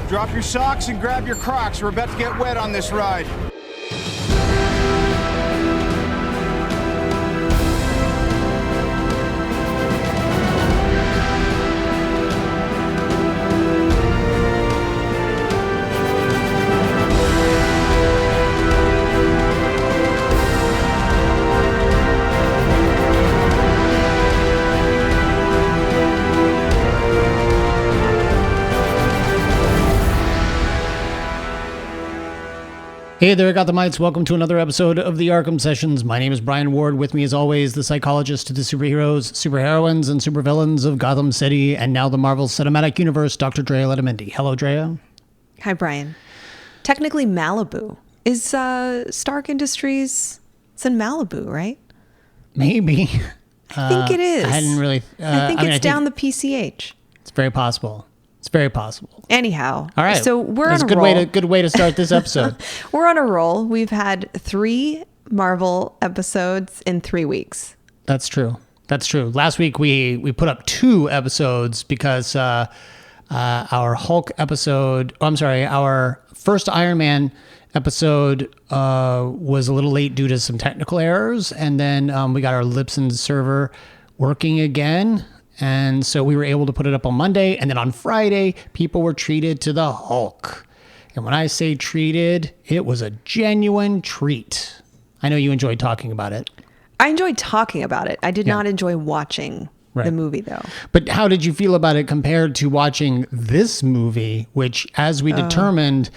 Drop your socks and grab your Crocs. We're about to get wet on this ride. Hey there, Gothamites. Welcome to another episode of the Arkham Sessions. My name is Brian Ward. With me, as always, the psychologist to the superheroes, superheroines, and supervillains of Gotham City, and now the Marvel Cinematic Universe, Dr. Drea Letamendi. Hello, Drea. Hi, Brian. Technically, Malibu. Is Stark Industries... It's in Malibu, right? Maybe. I think it is. I hadn't really... I think it's down the PCH. It's very possible. It's very possible. Anyhow. All right. So we're That's on a roll. Good way to start this episode. We're on a roll. We've had 3 Marvel episodes in 3 weeks. That's true. That's true. Last week we put up 2 episodes because our Hulk episode, our first Iron Man episode was a little late due to some technical errors, and then we got our Libsyn server working again. And so we were able to put it up on Monday. And then on Friday, people were treated to the Hulk. And when I say treated, it was a genuine treat. I know you enjoyed talking about it. I enjoyed talking about it. I did not enjoy watching the movie, though. But how did you feel about it compared to watching this movie, which, as we determined,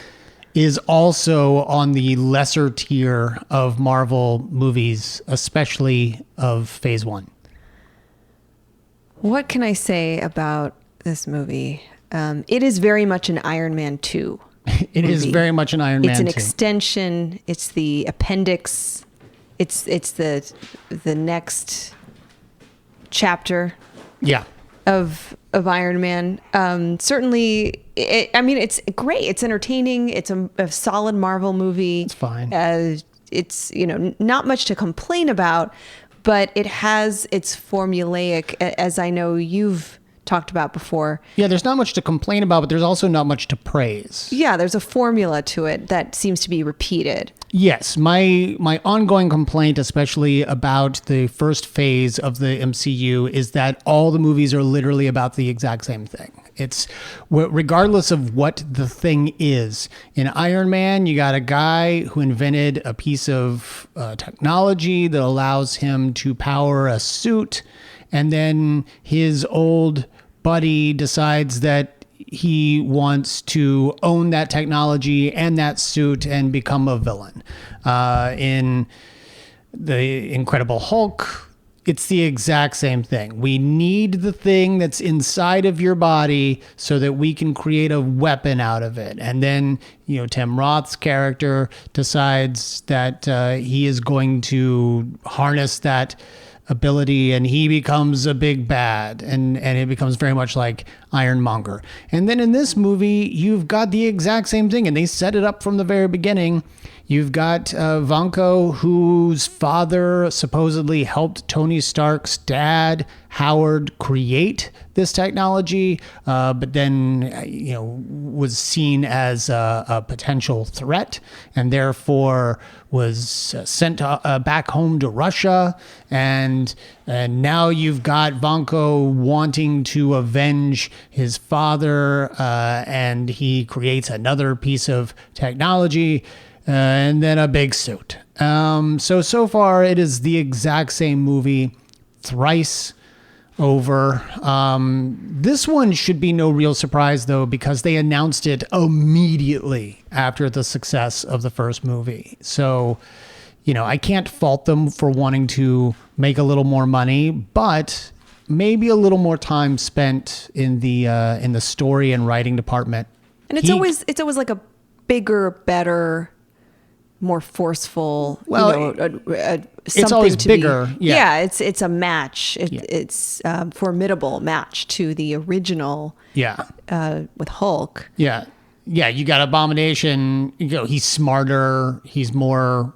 is also on the lesser tier of Marvel movies, especially of Phase 1? What can I say about this movie? It is very much an Iron Man 2 It is very much an Iron Man 2. It's an extension. It's the appendix. It's the next chapter. Yeah. Of Iron Man. Certainly, it's great. It's entertaining. It's a solid Marvel movie. It's fine. It's, not much to complain about, but it has its formulaic, as I know you've talked about before. Yeah, there's not much to complain about, but there's also not much to praise. Yeah, there's a formula to it that seems to be repeated. Yes, my ongoing complaint, especially about the first phase of the MCU, is that all the movies are literally about the exact same thing. It's regardless of what the thing is. In Iron Man, you got a guy who invented a piece of technology that allows him to power a suit, and then his old buddy decides that he wants to own that technology and that suit and become a villain. In the Incredible Hulk, it's the exact same thing. We need the thing that's inside of your body so that we can create a weapon out of it. And then, Tim Roth's character decides that he is going to harness that ability, and he becomes a big bad, and it becomes very much like Ironmonger. And then in this movie, you've got the exact same thing, and they set it up from the very beginning. You've got Vanko, whose father supposedly helped Tony Stark's dad, Howard, create this technology, but then, was seen as a potential threat, and therefore was sent back home to Russia. And now you've got Vanko wanting to avenge his father, and he creates another piece of technology. And then a big suit. So far, it is the exact same movie thrice over. This one should be no real surprise, though, because they announced it immediately after the success of the first movie. So, I can't fault them for wanting to make a little more money, but maybe a little more time spent in the story and writing department. And it's always like a bigger, better, more forceful, it's always bigger. It's a match. It's a formidable match to the original. With Hulk. Yeah. You got Abomination. He's smarter. He's more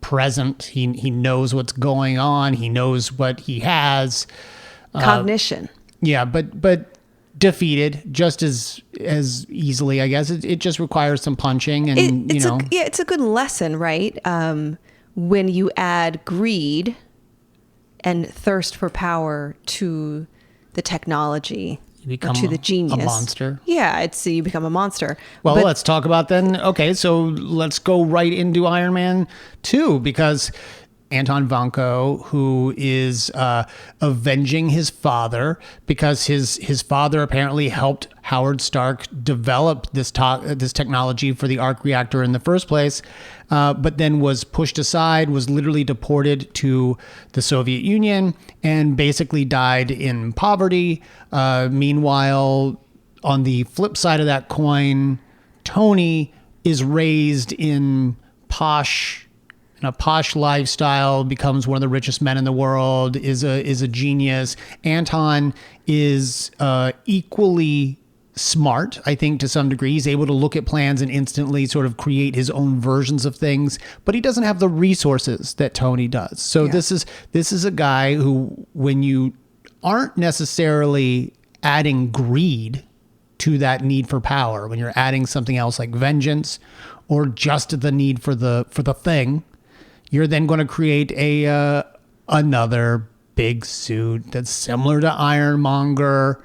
present. He knows what's going on. He knows what he has. Cognition. But defeated just as easily, I guess. It just requires some punching, and it's a good lesson, right? When you add greed and thirst for power to the technology, you become to the genius, a monster. Yeah, you become a monster. Well, let's talk about then. Okay, so let's go right into Iron Man 2, because Anton Vanko, who is avenging his father because his father apparently helped Howard Stark develop this technology for the arc reactor in the first place, but then was pushed aside, was literally deported to the Soviet Union, and basically died in poverty. Meanwhile, on the flip side of that coin, Tony is raised in a posh lifestyle, becomes one of the richest men in the world, is a genius. Anton is equally smart, I think, to some degree. He's able to look at plans and instantly sort of create his own versions of things, but he doesn't have the resources that Tony does. So this is a guy who, when you aren't necessarily adding greed to that need for power, when you're adding something else like vengeance or just the need for the thing, you're then going to create another big suit that's similar to Ironmonger,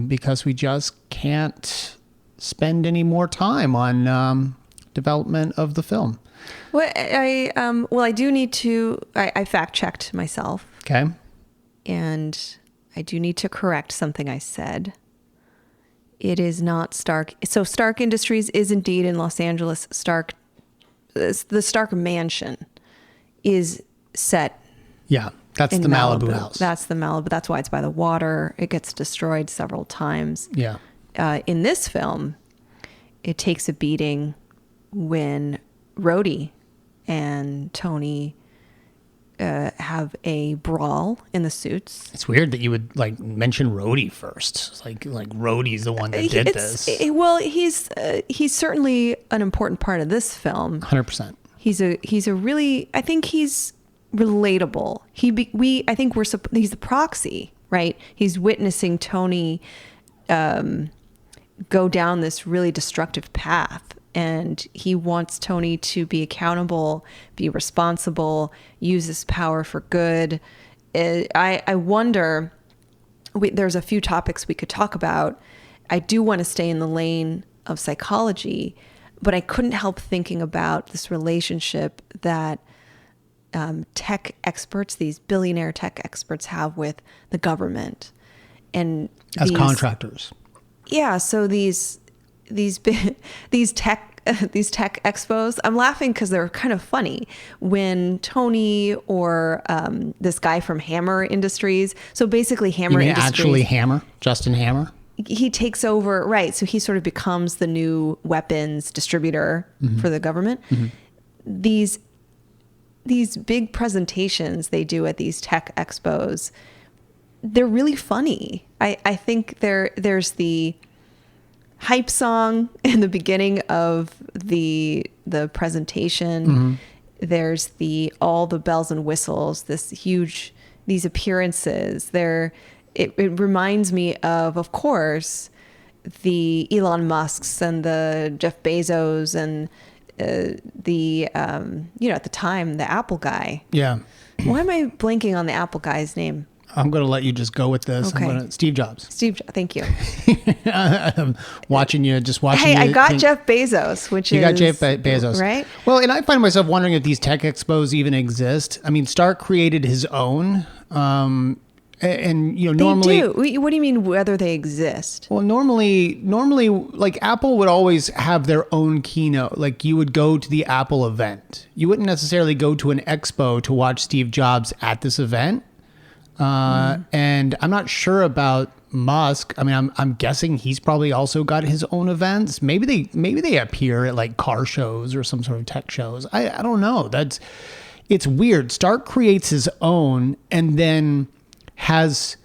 because we just can't spend any more time on development of the film. Well, I do need to. I fact checked myself. Okay. And I do need to correct something I said. It is not Stark. So Stark Industries is indeed in Los Angeles. The Stark mansion is set. Yeah, that's the Malibu house. That's the Malibu. That's why it's by the water. It gets destroyed several times. Yeah. In this film, it takes a beating when Rhodey and Tony have a brawl in the suits. It's weird that you would mention Rhodey first. It's like Rhodey's the one that did this. Well, he's certainly an important part of this film. 100%. He's a really, I think he's relatable. I think he's the proxy, right? He's witnessing Tony go down this really destructive path. And he wants Tony to be accountable, be responsible, use his power for good. I wonder, there's a few topics we could talk about. I do want to stay in the lane of psychology, but I couldn't help thinking about this relationship that tech experts, these billionaire tech experts, have with the government. And as contractors. Yeah, so these tech expos, I'm laughing because they're kind of funny when Tony or this guy from Hammer Industries. So basically Hammer Industries. Actually Hammer, Justin Hammer. He takes over, right? So he sort of becomes the new weapons distributor for the government. Mm-hmm. These big presentations they do at these tech expos, they're really funny. I think there's the hype song in the beginning of the presentation. Mm-hmm. There's all the bells and whistles, these appearances. It reminds me of course, the Elon Musks and the Jeff Bezos and at the time, the Apple guy. Yeah. Why am I blanking on the Apple guy's name? I'm going to let you just go with this. Okay. Steve Jobs. Thank you. I'm watching you. Hey, I got Jeff Bezos, you got Jeff Bezos. Right? Well, and I find myself wondering if these tech expos even exist. I mean, Stark created his own. And normally, they do. What do you mean whether they exist? Well, normally, like Apple would always have their own keynote. Like you would go to the Apple event. You wouldn't necessarily go to an expo to watch Steve Jobs at this event. And I'm not sure about Musk. I mean, I'm guessing he's probably also got his own events. Maybe they appear at like car shows or some sort of tech shows. I don't know. It's weird. Stark creates his own and then has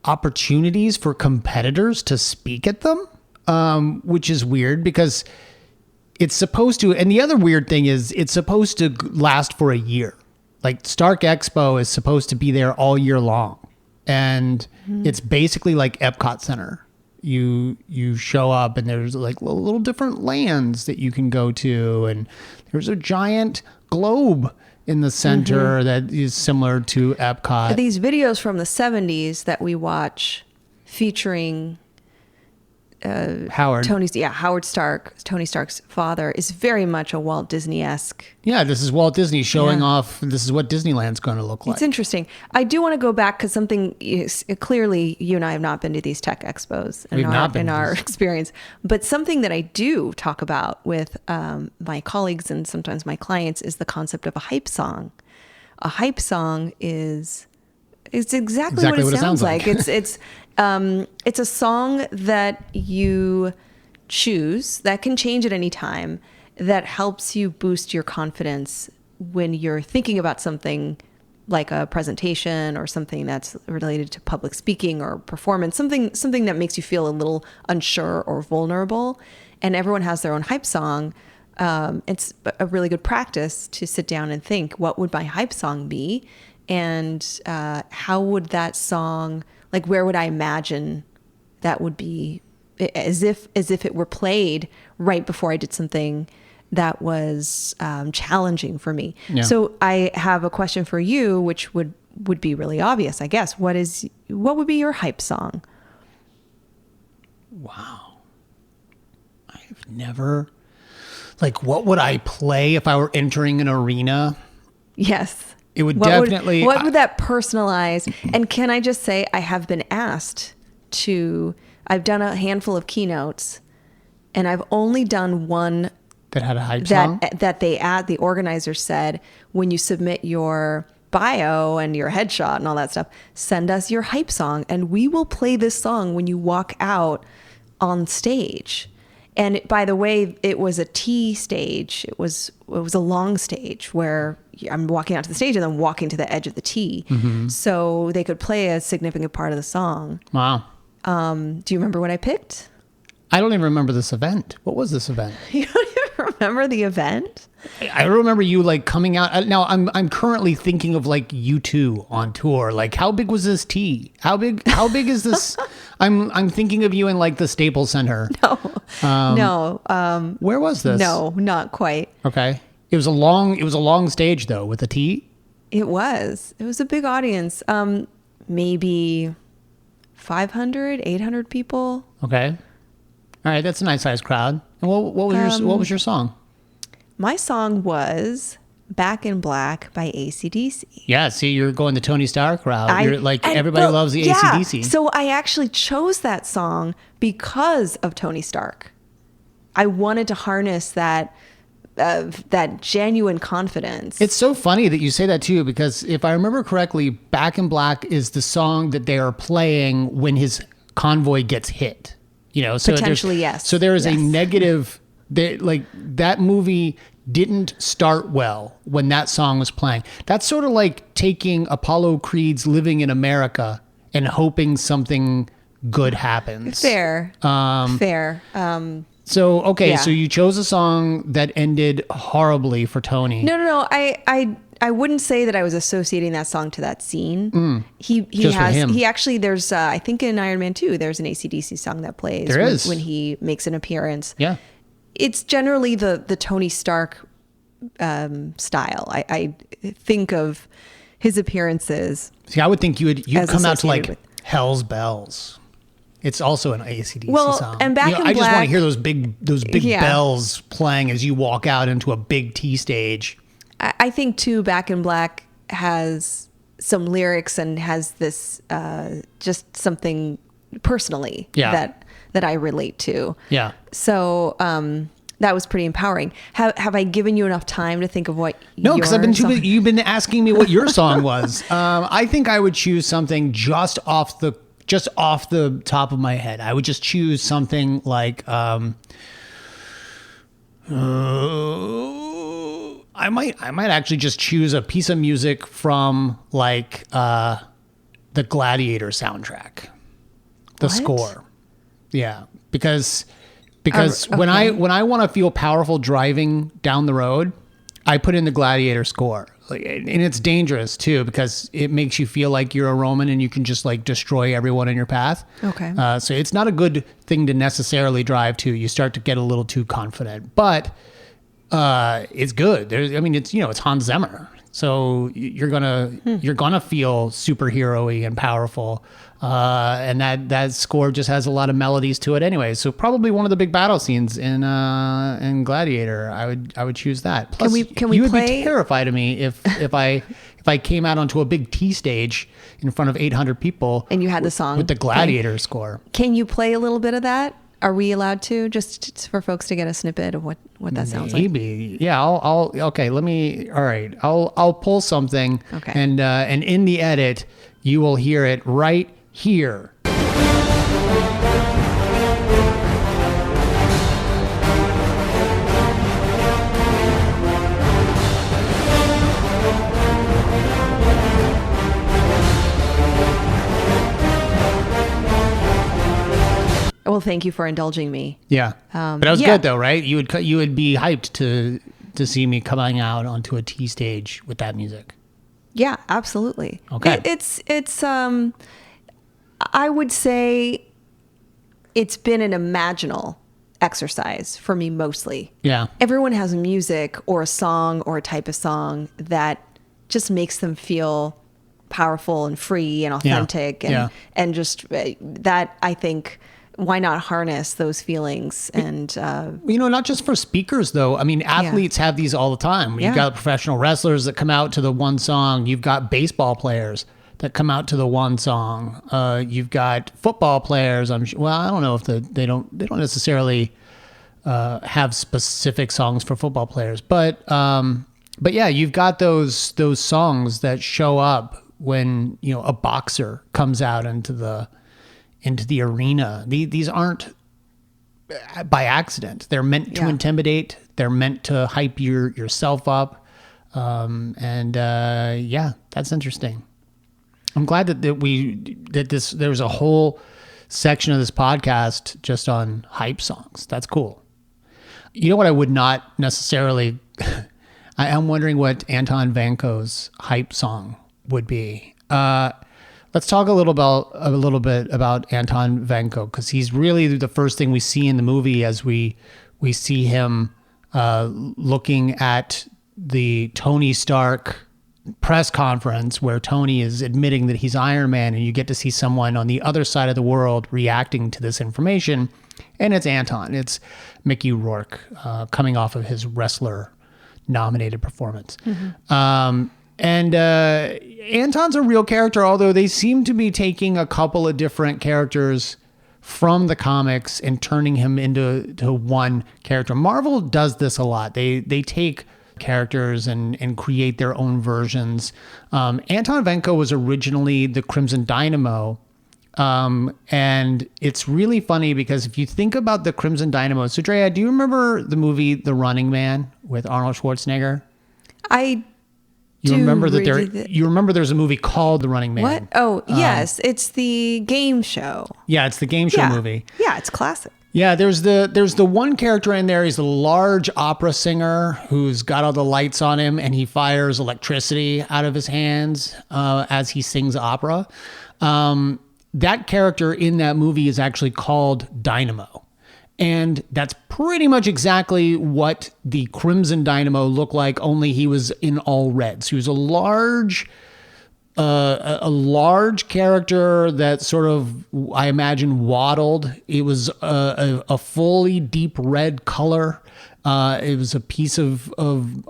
opportunities for competitors to speak at them, which is weird because it's supposed to. And the other weird thing is it's supposed to last for a year. Like Stark Expo is supposed to be there all year long. and it's basically like Epcot Center. You show up and there's like little different lands that you can go to, and there's a giant globe in the center that is similar to Epcot. These videos from the 70s that we watch featuring Howard. Howard Stark, Tony Stark's father, is very much a Walt Disney-esque. Yeah, this is Walt Disney showing off. This is what Disneyland's going to look like. It's interesting. I do want to go back because something is, clearly you and I have not been to these tech expos in our experience, but something that I do talk about with my colleagues and sometimes my clients is the concept of a hype song. A hype song is exactly what it sounds like. It's a song that you choose that can change at any time, that helps you boost your confidence when you're thinking about something like a presentation or something that's related to public speaking or performance, something that makes you feel a little unsure or vulnerable. And everyone has their own hype song. It's a really good practice to sit down and think, what would my hype song be? And how would that song, like, where would I imagine that would be, as if it were played right before I did something that was challenging for me. Yeah. So I have a question for you, which would be really obvious, I guess. What would be your hype song? Wow. I've never, like, what would I play if I were entering an arena? Yes. It would definitely... What would that personalize? And can I just say, I have been asked I've done a handful of keynotes, and I've only done one that had a hype song? That the organizer said, when you submit your bio and your headshot and all that stuff, send us your hype song, and we will play this song when you walk out on stage. And by the way, it was a T stage. It was a long stage where I'm walking out to the stage and then walking to the edge of the T. So they could play a significant part of the song. Wow. Do you remember what I picked? I don't even remember this event. What was this event? You don't even remember the event? I remember you like coming out. Now I'm currently thinking of like U2 on tour. Like, how big was this T? How big is this? I'm thinking of you in like the Staples Center. No. Where was this? No, not quite. Okay. It was a long stage though with a T. It was a big audience. Maybe 500, 800 people. Okay. All right. That's a nice sized crowd. And what was your song? My song was Back in Black by AC/DC. Yeah, see, you're going the Tony Stark route. You're like, everybody loves the AC/DC. So I actually chose that song because of Tony Stark. I wanted to harness that genuine confidence. It's so funny that you say that too, because if I remember correctly, Back in Black is the song that they are playing when his convoy gets hit. You know, so potentially, yes. So there is a negative... that movie didn't start well when that song was playing. That's sort of like taking Apollo Creed's Living in America and hoping something good happens. Fair. So, okay, so you chose a song that ended horribly for Tony. No. I wouldn't say that I was associating that song to that scene. He actually, there's, I think in Iron Man 2, there's an AC/DC song that plays when he makes an appearance. Yeah. It's generally the Tony Stark style. I think of his appearances. See, I would think you'd come out to like Hell's Bells. It's also an AC/DC song. And Back in Black, I just want to hear those big bells playing as you walk out into a big T stage. I think too, Back in Black has some lyrics and has this just something personally that I relate to. Yeah. So that was pretty empowering. Have I given you enough time to think of what? No, because you've been asking me what your song was. I think I would choose something just off the top of my head. I would just choose something like I might actually just choose a piece of music from like the Gladiator soundtrack, the score. Yeah, because when I want to feel powerful driving down the road, I put in the Gladiator score. and it's dangerous too because it makes you feel like you're a Roman and you can just like destroy everyone in your path. Okay. So it's not a good thing to necessarily drive to. You start to get a little too confident, but it's good. It's Hans Zimmer, so you're gonna feel superhero-y and powerful. And that score just has a lot of melodies to it anyway. So probably one of the big battle scenes in Gladiator. I would choose that. Plus, can we you would play? be terrified of me if I came out onto a big T stage in front of 800 people And you had the song with the Gladiator score. Can you play a little bit of that? Are we allowed to, just for folks to get a snippet of what that sounds like? Maybe. Yeah. Okay. Let me. All right. I'll pull something. Okay. And in the edit, you will hear it right here. Well, thank you for indulging me. Yeah. But that was good though, right? You would be hyped to see me coming out onto a T stage with that music. Yeah, absolutely. Okay. It's I would say it's been an imaginal exercise for me mostly. Yeah. Everyone has music or a song or a type of song that just makes them feel powerful and free and authentic and just that, I think, why not harness those feelings and not just for speakers though. I mean, athletes have these all the time. You've got professional wrestlers that come out to the one song. You've got baseball players that come out to the one song. You've got football players. I don't know if they don't necessarily have specific songs for football players, but yeah, you've got those songs that show up when a boxer comes out into the arena. These aren't by accident. They're meant to intimidate. They're meant to hype yourself up. That's interesting. I'm glad that there's a whole section of this podcast just on hype songs. That's cool. You know what I would not necessarily I am wondering what Anton Vanko's hype song would be. Let's talk a little bit about Anton Vanko, because he's really the first thing we see in the movie as we see him looking at the Tony Stark press conference where Tony is admitting that he's Iron Man, and you get to see someone on the other side of the world reacting to this information, and it's Anton. It's Mickey Rourke coming off of his wrestler nominated performance. Mm-hmm. And Anton's a real character, although they seem to be taking a couple of different characters from the comics and turning him into one character. Marvel does this a lot. They take characters and create their own versions. Anton Vanko was originally the Crimson Dynamo. And it's really funny because if you think about the Crimson Dynamo, so Drea, do you remember the movie The Running Man with Arnold Schwarzenegger? You remember there's a movie called The Running Man. What? Oh, yes. It's the game show. Yeah, it's the game show movie. Yeah, it's classic. Yeah, there's the one character in there. He's a large opera singer who's got all the lights on him, and he fires electricity out of his hands as he sings opera. That character in that movie is actually called Dynamo. And that's pretty much exactly what the Crimson Dynamo looked like, only he was in all reds. He was a large character that sort of, I imagine, waddled. It was a fully deep red color. It was a piece of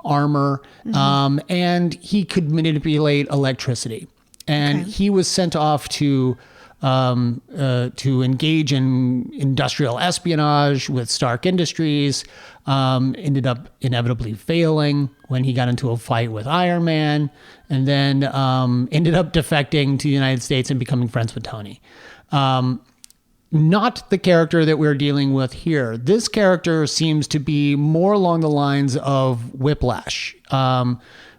armor, and he could manipulate electricity. And he was sent off to engage in industrial espionage with Stark Industries, ended up inevitably failing when he got into a fight with Iron Man, and then ended up defecting to the United States and becoming friends with Tony. Not the character that we're dealing with here. This character seems to be more along the lines of Whiplash,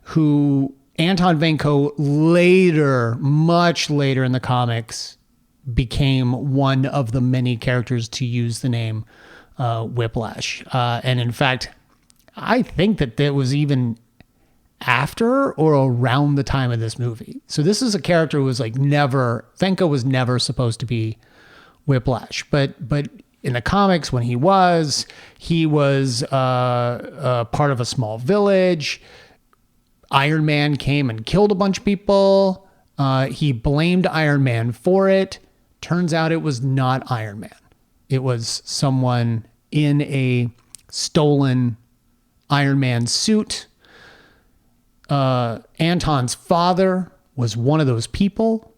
who Anton Vanko later, much later in the comics, became one of the many characters to use the name Whiplash. And in fact, I think that there was even after or around the time of this movie. So this is a character who was like Fenka was never supposed to be Whiplash, but in the comics, when he was part of a small village. Iron Man came and killed a bunch of people. He blamed Iron Man for it. Turns out it was not Iron Man. It was someone in a stolen Iron Man suit. Anton's father was one of those people,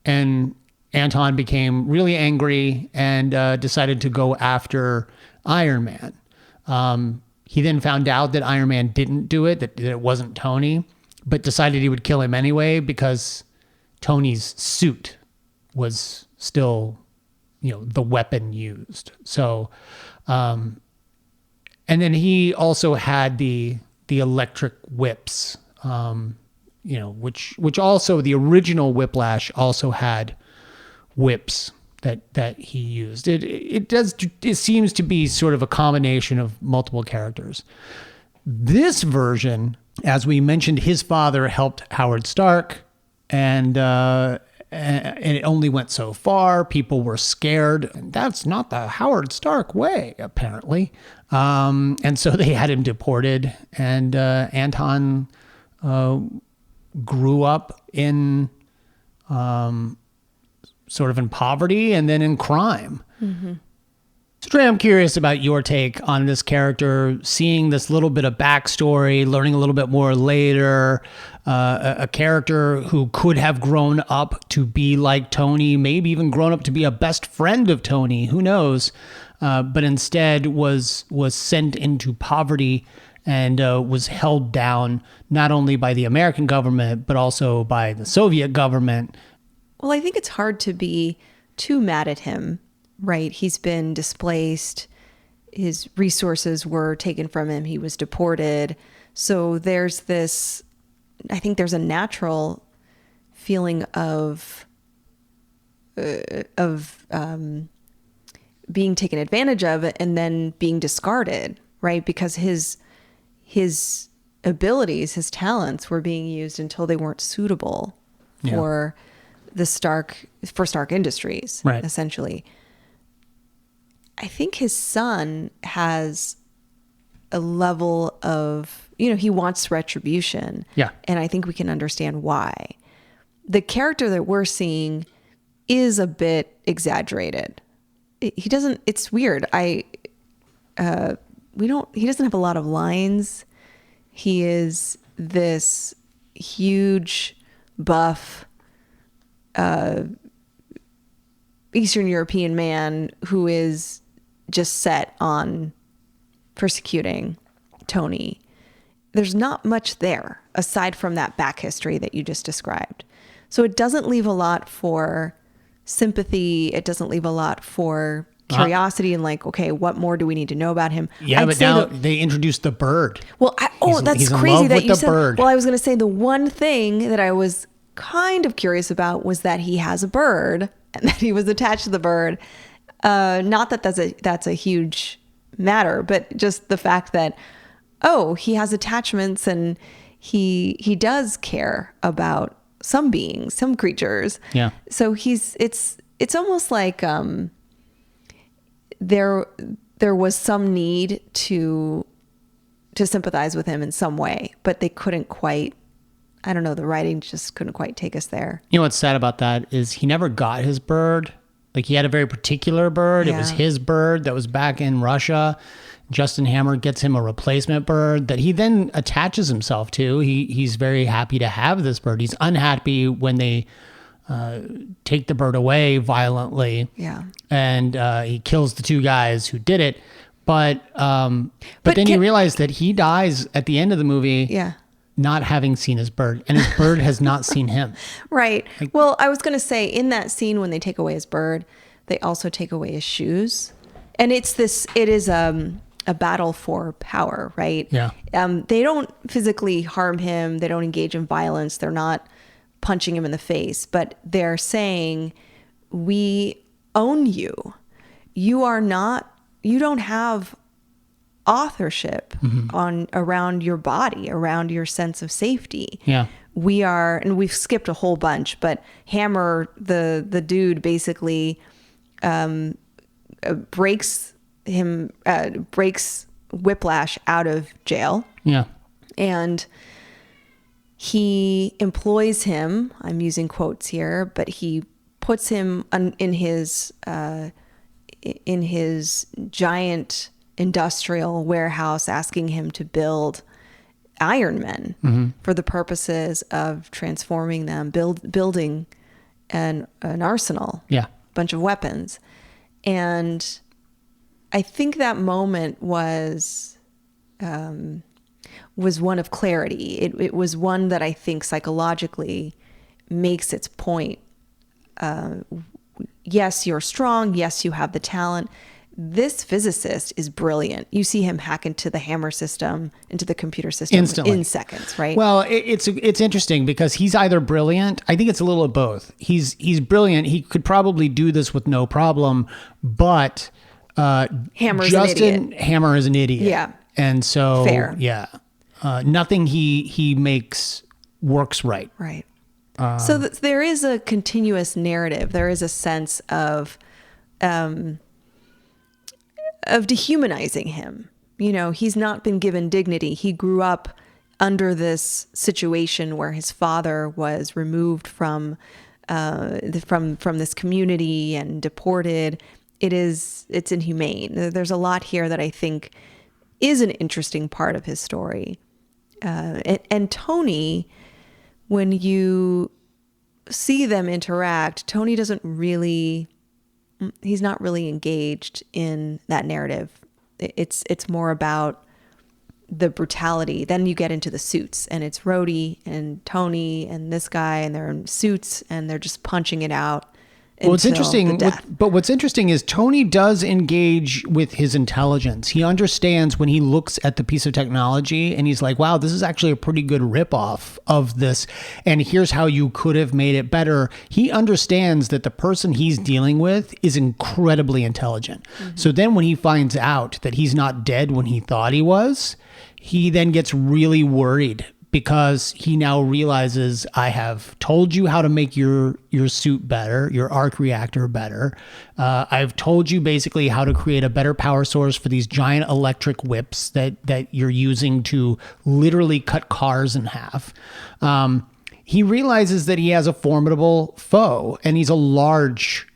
and Anton became really angry and decided to go after Iron Man. He then found out that Iron Man didn't do it, that it wasn't Tony, but decided he would kill him anyway because Tony's suit was still, the weapon used. So, and then he also had the electric whips, which also the original Whiplash also had whips that he used. It seems to be sort of a combination of multiple characters. This version, as we mentioned, his father helped Howard Stark, and it only went so far. People were scared. And that's not the Howard Stark way, apparently. And so they had him deported, and Anton grew up in sort of in poverty and then in crime. Mm-hmm. So Trey, I'm curious about your take on this character, seeing this little bit of backstory, learning a little bit more later, a character who could have grown up to be like Tony, maybe even grown up to be a best friend of Tony, who knows, but instead was sent into poverty and was held down not only by the American government, but also by the Soviet government. Well, I think it's hard to be too mad at him, right? He's been displaced. His resources were taken from him. He was deported. So there's this, I think there's a natural feeling of being taken advantage of and then being discarded, right? Because his abilities, his talents were being used until they weren't suitable for Stark Industries, right, essentially. I think his son has a level of, he wants retribution. Yeah. And I think we can understand why. The character that we're seeing is a bit exaggerated. It's weird. He doesn't have a lot of lines. He is this huge, buff, Eastern European man who is just set on persecuting Tony. There's not much there aside from that back history that you just described. So it doesn't leave a lot for sympathy. It doesn't leave a lot for curiosity and like, okay, what more do we need to know about him? Yeah, but now they introduced the bird. Well, that's he's crazy in love that with you the said. Bird. Well, I was going to say the one thing that I was kind of curious about was that he has a bird and that he was attached to the bird. Not that that's a huge matter, but just the fact that, he has attachments and he does care about some beings, some creatures. Yeah. So it's almost like there was some need to sympathize with him in some way, but they couldn't quite. I don't know. The writing just couldn't quite take us there. You know what's sad about that is he never got his bird. Like, he had a very particular bird. Yeah. It was his bird that was back in Russia. Justin Hammer gets him a replacement bird that he then attaches himself to. He's very happy to have this bird. He's unhappy when they take the bird away violently. Yeah. And he kills the two guys who did it. But then you realize that he dies at the end of the movie. Yeah. Not having seen his bird, and his bird has not seen him. Right. Well, I was going to say, in that scene when they take away his bird, they also take away his shoes. And it is a battle for power, right? Yeah. They don't physically harm him. They don't engage in violence. They're not punching him in the face, but they're saying, we own you. You don't have authorship on around your body, around your sense of safety. Yeah. We are, and we've skipped a whole bunch, but Hammer, the dude, basically breaks Whiplash out of jail. Yeah. And he employs him, I'm using quotes here, but he puts him in his giant industrial warehouse, asking him to build Iron Men for the purposes of transforming them, building an arsenal, bunch of weapons. And I think that moment was one of clarity. It was one that I think psychologically makes its point. Yes, you're strong. Yes, you have the talent. This physicist is brilliant. You see him hack into the Hammer system, into the computer system instantly, in seconds, right? Well, it's interesting because he's either brilliant. I think it's a little of both. He's brilliant. He could probably do this with no problem, but Hammer is an idiot. Yeah. And so, fair. Yeah. Nothing he makes works right. Right. So there is a continuous narrative. There is a sense of dehumanizing him. You know, he's not been given dignity. He grew up under this situation where his father was removed from this community and deported. It's inhumane. There's a lot here that I think is an interesting part of his story. And Tony, when you see them interact, Tony he's not really engaged in that narrative. It's more about the brutality. Then you get into the suits, and it's Rhodey and Tony and this guy, and they're in suits and they're just punching it out. Well, what's interesting, what's interesting is Tony does engage with his intelligence. He understands when he looks at the piece of technology and he's like, wow, this is actually a pretty good ripoff of this. And here's how you could have made it better. He understands that the person he's dealing with is incredibly intelligent. Mm-hmm. So then when he finds out that he's not dead when he thought he was, he then gets really worried, because he now realizes, I have told you how to make your suit better, your arc reactor better. I've told you basically how to create a better power source for these giant electric whips that you're using to literally cut cars in half. He realizes that he has a formidable foe, and he's a large,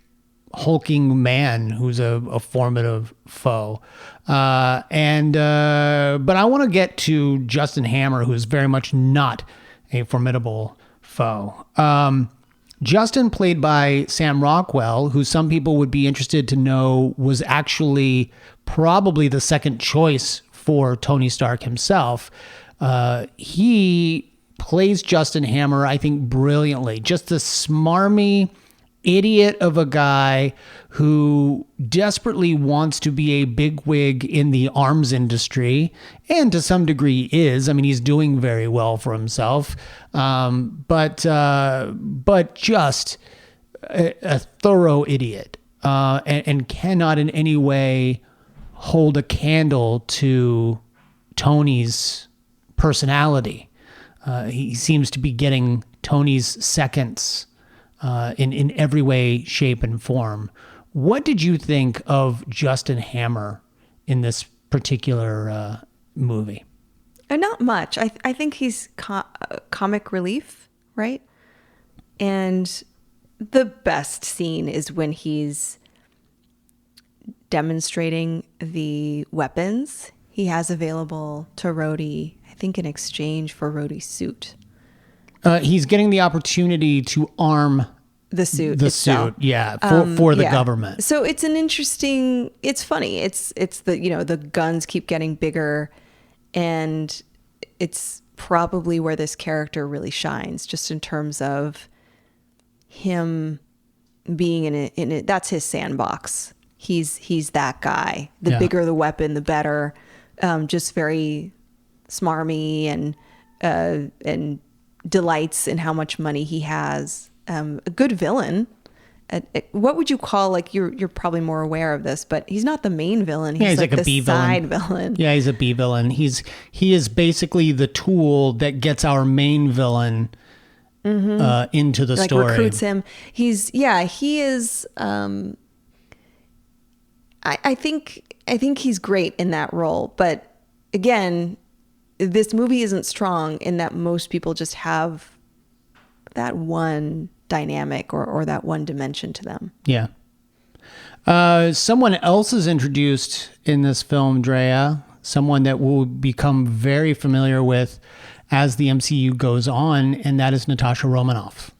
hulking man who's a formative foe. But I want to get to Justin Hammer, who is very much not a formidable foe. Justin, played by Sam Rockwell, who some people would be interested to know was actually probably the second choice for Tony Stark himself. He plays Justin Hammer, I think, brilliantly. Just a smarmy idiot of a guy who desperately wants to be a bigwig in the arms industry, and to some degree is. I mean, he's doing very well for himself, but just a thorough idiot, and cannot in any way hold a candle to Tony's personality. He seems to be getting Tony's seconds in every way, shape, and form. What did you think of Justin Hammer in this particular movie? Not much. I think he's comic relief, right? And the best scene is when he's demonstrating the weapons he has available to Rhodey, I think in exchange for Rhodey's suit. He's getting the opportunity to arm the suit. Yeah, for the government. So it's an interesting. It's funny. It's the guns keep getting bigger, and it's probably where this character really shines, just in terms of him being in it. That's his sandbox. He's that guy. The bigger the weapon, the better. Just very smarmy and delights in how much money he has. A good villain, what would you call, like, you're probably more aware of this, but he's not the main villain. He's like a the B side villain. villain. Yeah, he's a B villain. He is basically the tool that gets our main villain into the Like story. recruits him. He is. I think he's great in that role, but again, this movie isn't strong in that most people just have that one dynamic or that one dimension to them. Yeah. Someone else is introduced in this film, Drea. Someone that we'll become very familiar with as the MCU goes on, and that is Natasha Romanoff.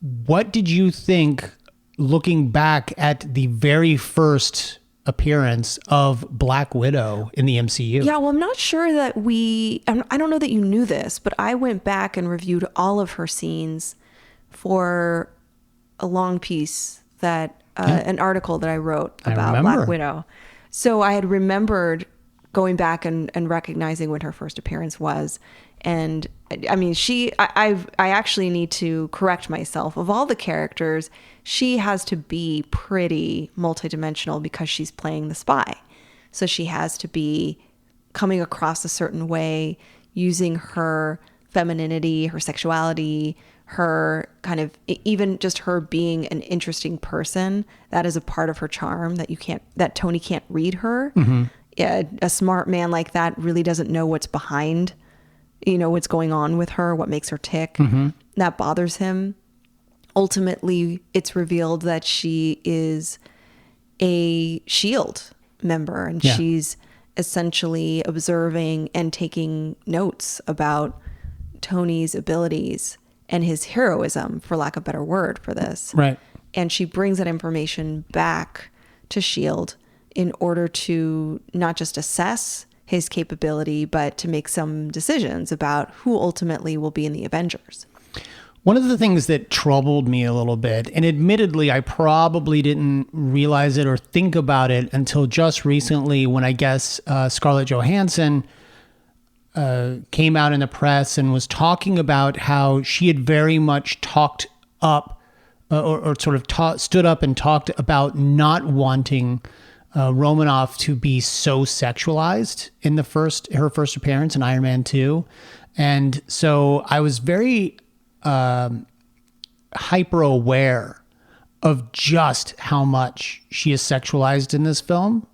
What did you think, looking back at the very first appearance of Black Widow in the MCU? Yeah, well, I'm not sure that I don't know that you knew this, but I went back and reviewed all of her scenes for a long piece that an article that I wrote about Black Widow. So I had remembered going back and recognizing when her first appearance was. And I mean, I actually need to correct myself. Of all the characters, she has to be pretty multidimensional because she's playing the spy. So she has to be coming across a certain way, using her femininity, her sexuality, her kind of, even just her being an interesting person. That is a part of her charm that Tony can't read her. Mm-hmm. Yeah, a smart man like that really doesn't know what's behind, what's going on with her, what makes her tick. Mm-hmm. That bothers him. Ultimately, it's revealed that she is a SHIELD member, and she's essentially observing and taking notes about Tony's abilities and his heroism, for lack of a better word for this. Right. And she brings that information back to SHIELD in order to not just assess his capability, but to make some decisions about who ultimately will be in the Avengers. One of the things that troubled me a little bit, and admittedly, I probably didn't realize it or think about it until just recently when I guess Scarlett Johansson came out in the press and was talking about how she had very much talked up or sort of stood up and talked about not wanting Romanoff to be so sexualized in her first appearance in Iron Man 2. And so I was very hyper aware of just how much she is sexualized in this film.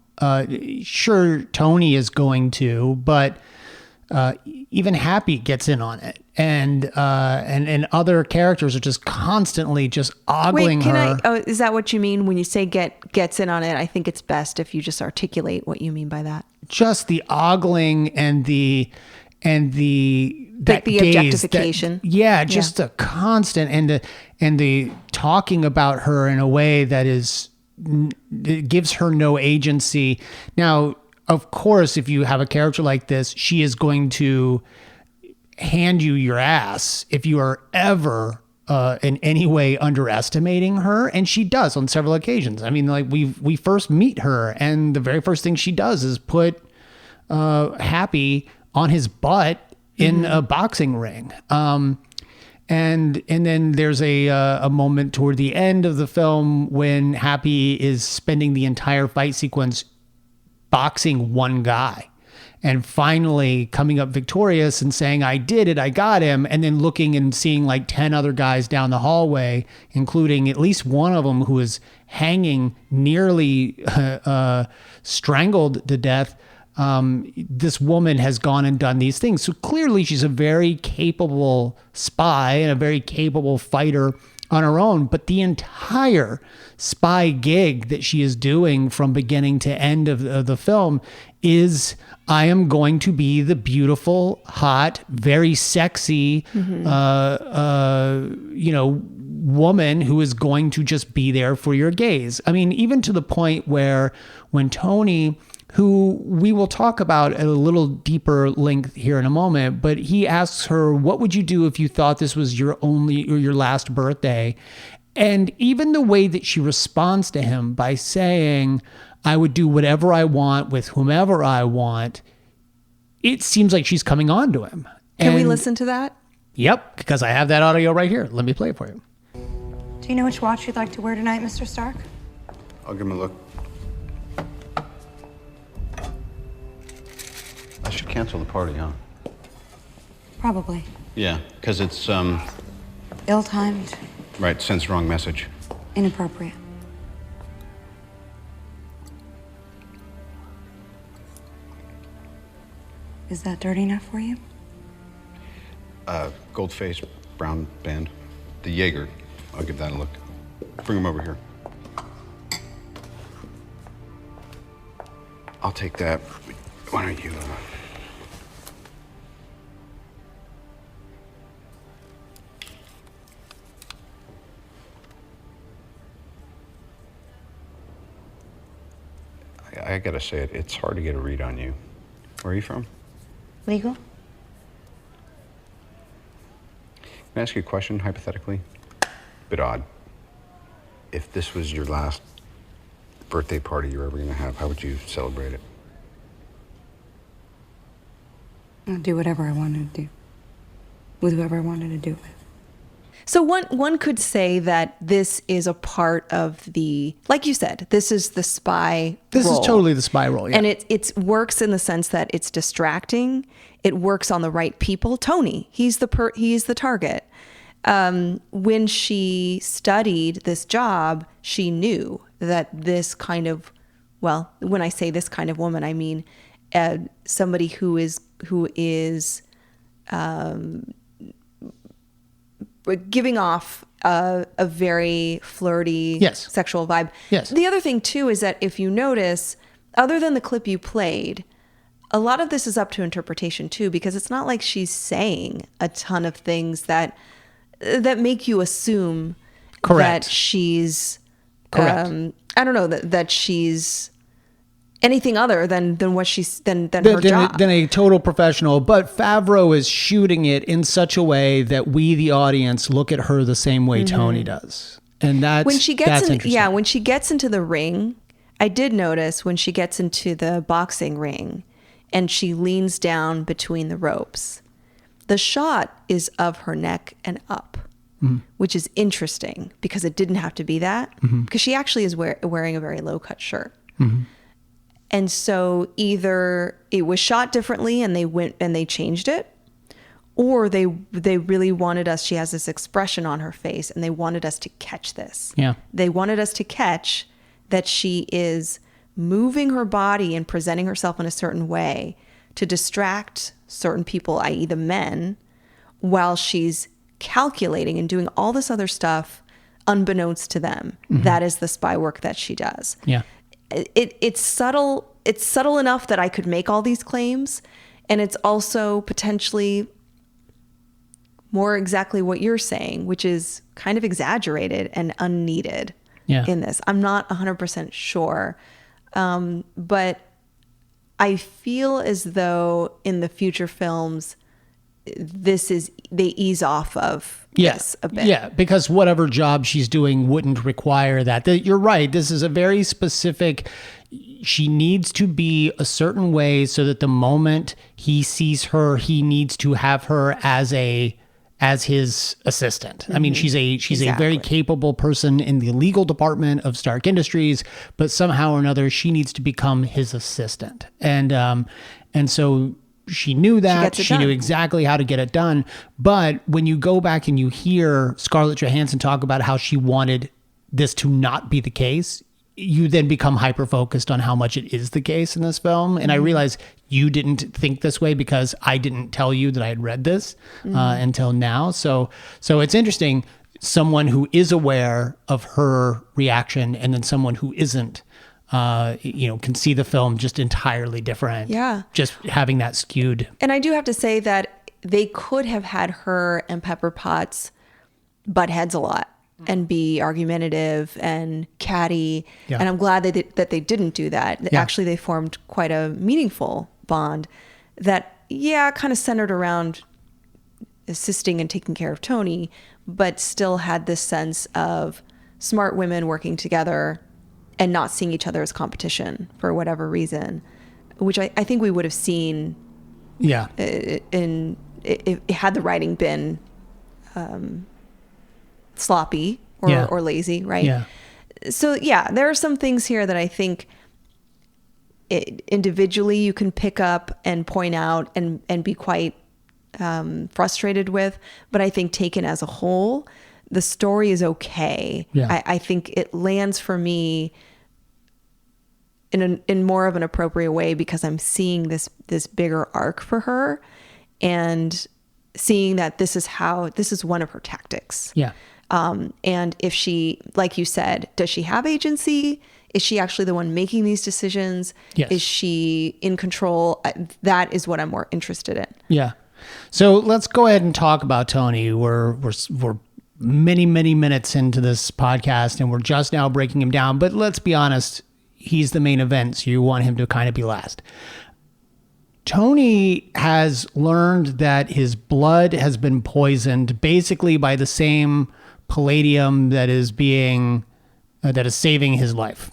Sure, Tony is going to, but even Happy gets in on it, and other characters are just constantly just ogling her. Is that what you mean when you say gets in on it? I think it's best if you just articulate what you mean by that. Just the ogling and the like the objectification. Just a constant and the talking about her in a way that it gives her no agency. Now, of course, if you have a character like this, she is going to hand you your ass if you are ever in any way underestimating her, and she does on several occasions. I mean, like we first meet her, and the very first thing she does is put Happy on his butt in a boxing ring. And then there's a moment toward the end of the film when Happy is spending the entire fight sequence boxing one guy and finally coming up victorious and saying, I did it, I got him, and then looking and seeing like 10 other guys down the hallway, including at least one of them who is hanging nearly strangled to death. This woman has gone and done these things. So clearly she's a very capable spy and a very capable fighter on her own, but the entire spy gig that she is doing from beginning to end of the film is, I am going to be the beautiful, hot, very sexy, woman who is going to just be there for your gaze. I mean, even to the point where when Tony, who we will talk about at a little deeper length here in a moment, but he asks her, what would you do if you thought this was your only or your last birthday? And even the way that she responds to him by saying, I would do whatever I want with whomever I want, it seems like she's coming on to him. Can we listen to that? Yep, because I have that audio right here. Let me play it for you. Do you know which watch you'd like to wear tonight, Mr. Stark? I'll give him a look. I should cancel the party, huh? Probably. Yeah, because it's, Ill-timed, right, sends wrong message. inappropriate. Is that dirty enough for you? Gold face, brown band. The Jaeger. I'll give that a look. Bring him over here. I'll take that. Why don't you... I gotta say it, it's hard to get a read on you. Where are you from? Legal? Can I ask you a question, hypothetically? Bit odd. If this was your last birthday party you're ever gonna have, how would you celebrate it? I'll do whatever I wanted to do. With whoever I wanted to do it with. So one could say that this is a part of the, like you said, this is the spy This role. is totally the spy role, yeah. And it works in the sense that it's distracting. It works on the right people. Tony, he's the target. When she studied this job, she knew that this kind of, well, when I say this kind of woman, I mean somebody who is giving off a very flirty Yes. sexual vibe. Yes. The other thing too is that if you notice, other than the clip you played, a lot of this is up to interpretation too, because it's not like she's saying a ton of things that make you assume Correct. that she's Correct. I don't know that she's anything other than what she's than her job. Than a total professional. But Favreau is shooting it in such a way that we, the audience, look at her the same way Tony does. And that's when she gets that's in, interesting. yeah, when she gets into the ring, I did notice when she gets into the boxing ring and she leans down between the ropes, the shot is of her neck and up, which is interesting because it didn't have to be that, because she actually is wearing a very low cut shirt. And so either it was shot differently and they went and they changed it, or they really wanted us, she has this expression on her face and they wanted us to catch this. Yeah. They wanted us to catch that she is moving her body and presenting herself in a certain way to distract certain people, i.e. the men, while she's calculating and doing all this other stuff unbeknownst to them. That is the spy work that she does. Yeah. It's subtle. It's subtle enough that I could make all these claims, and it's also potentially more exactly what you're saying, which is kind of exaggerated and unneeded in this. I'm not 100% sure, but I feel as though in the future films, they ease off of this a bit. Yeah, because whatever job she's doing wouldn't require that. You're right. This is a very specific. She needs to be a certain way so that the moment he sees her, he needs to have her as his assistant. I mean, she's a very capable person in the legal department of Stark Industries, but somehow or another she needs to become his assistant. And so she knew that. She knew exactly how to get it done. But when you go back and you hear Scarlett Johansson talk about how she wanted this to not be the case, you then become hyper-focused on how much it is the case in this film. And I realize you didn't think this way because I didn't tell you that I had read this until now. So it's interesting, someone who is aware of her reaction and then someone who isn't, can see the film just entirely different. Yeah. Just having that skewed. And I do have to say that they could have had her and Pepper Potts butt heads a lot and be argumentative and catty. Yeah. And I'm glad that they didn't do that. Yeah. Actually, they formed quite a meaningful bond that, kind of centered around assisting and taking care of Tony, but still had this sense of smart women working together and not seeing each other as competition for whatever reason, which I think we would have seen. Yeah. Had the writing been sloppy or, or lazy, right? Yeah. So yeah, there are some things here that I think individually you can pick up and point out and be quite frustrated with. But I think taken as a whole, the story is okay. Yeah. I think it lands for me in more of an appropriate way because I'm seeing this bigger arc for her and seeing that this is one of her tactics. Yeah. And if she, like you said, does she have agency? Is she actually the one making these decisions? Yes. Is she in control? That is what I'm more interested in. Yeah. So let's go ahead and talk about Tony. We're many, many minutes into this podcast and we're just now breaking him down. But let's be honest, he's the main event, so you want him to kind of be last. Tony has learned that his blood has been poisoned basically by the same palladium that is saving his life.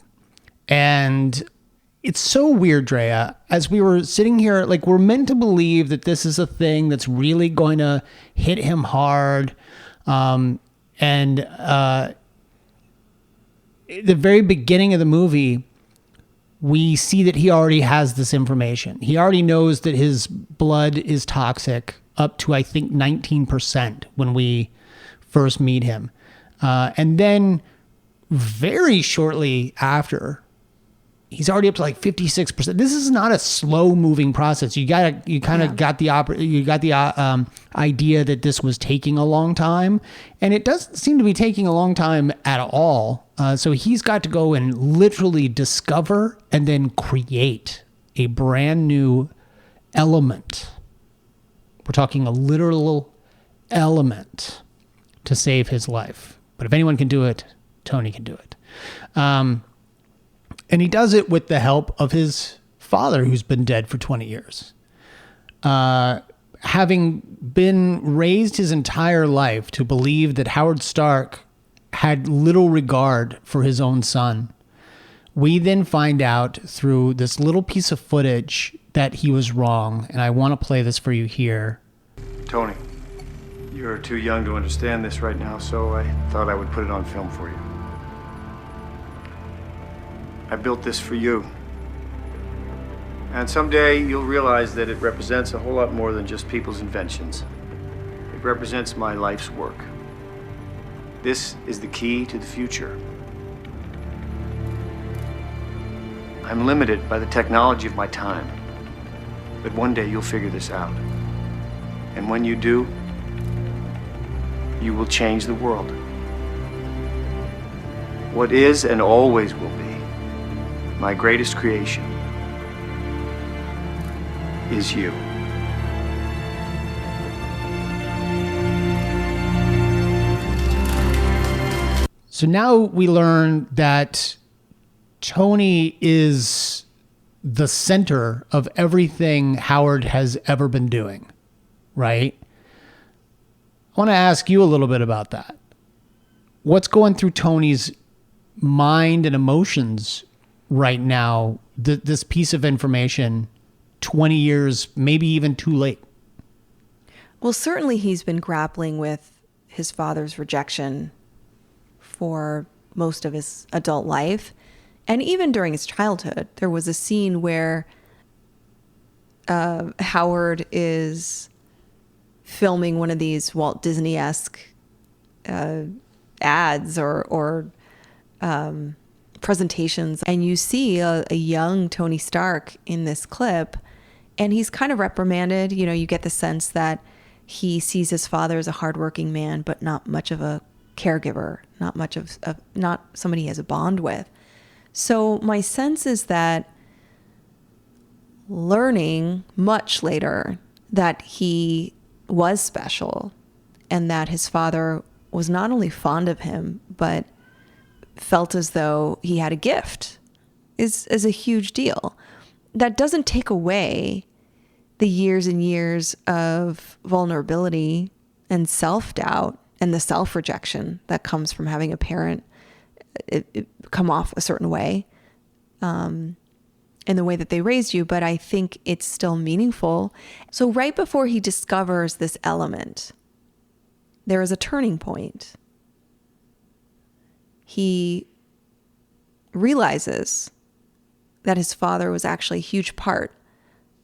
And it's so weird, Drea, as we were sitting here, like we're meant to believe that this is a thing that's really going to hit him hard. The very beginning of the movie, we see that he already has this information. He already knows that his blood is toxic up to, I think, 19% when we first meet him. And then very shortly after, he's already up to like 56%. This is not a slow moving process. You got the idea that this was taking a long time, and it doesn't seem to be taking a long time at all. So he's got to go and literally discover and then create a brand new element. We're talking a literal element to save his life. But if anyone can do it, Tony can do it. And he does it with the help of his father, who's been dead for 20 years. Having been raised his entire life to believe that Howard Stark had little regard for his own son, we then find out through this little piece of footage that he was wrong. And I want to play this for you here. Tony, you're too young to understand this right now, so I thought I would put it on film for you. I built this for you. And someday you'll realize that it represents a whole lot more than just people's inventions. It represents my life's work. This is the key to the future. I'm limited by the technology of my time, but one day you'll figure this out. And when you do, you will change the world. What is and always will be my greatest creation is you. So now we learn that Tony is the center of everything Howard has ever been doing, right? I want to ask you a little bit about that. What's going through Tony's mind and emotions right now, this piece of information 20 years, maybe even too late? Well, certainly he's been grappling with his father's rejection for most of his adult life. And even during his childhood, there was a scene where Howard is filming one of these Walt Disney-esque ads or presentations. And you see a young Tony Stark in this clip, and he's kind of reprimanded. You know, you get the sense that he sees his father as a hardworking man, but not much of a caregiver, not somebody he has a bond with. So my sense is that learning much later that he was special and that his father was not only fond of him, but felt as though he had a gift is a huge deal. That doesn't take away the years and years of vulnerability and self-doubt and the self-rejection that comes from having a parent it come off a certain way in the way that they raised you. But I think it's still meaningful. So right before he discovers this element, there is a turning point. he realizes that his father was actually a huge part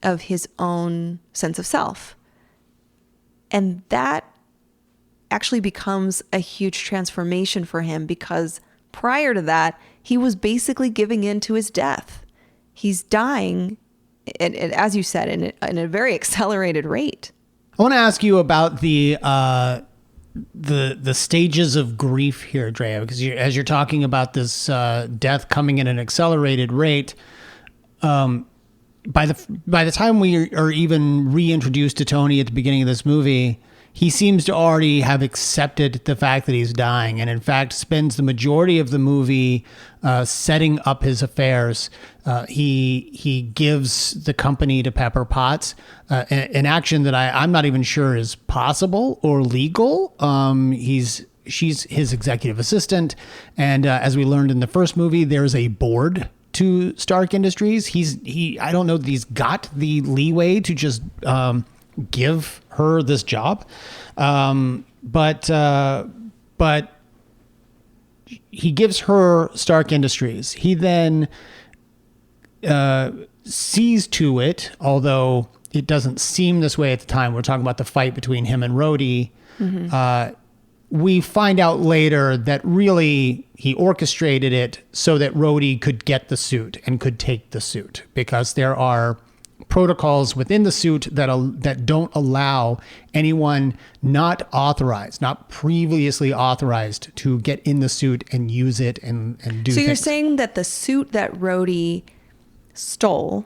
of his own sense of self. And that actually becomes a huge transformation for him, because prior to that, he was basically giving in to his death. He's dying, and as you said, in a very accelerated rate. I want to ask you about the stages of grief here, Drea, because as you're talking about this death coming in an accelerated rate, by the time we are even reintroduced to Tony at the beginning of this movie, he seems to already have accepted the fact that he's dying, and in fact spends the majority of the movie setting up his affairs. He gives the company to Pepper Potts, an action that I'm not even sure is possible or legal. She's his executive assistant, and as we learned in the first movie, there's a board to Stark Industries. I don't know that he's got the leeway to just give her this job, but he gives her Stark Industries. He then sees to it, although it doesn't seem this way at the time. We're talking about the fight between him and Rhodey. We find out later that really he orchestrated it so that Rhodey could get the suit and could take the suit, because there are protocols within the suit that don't allow anyone not authorized, not previously authorized, to get in the suit and use it and do So things. you're saying that the suit that Rhodey stole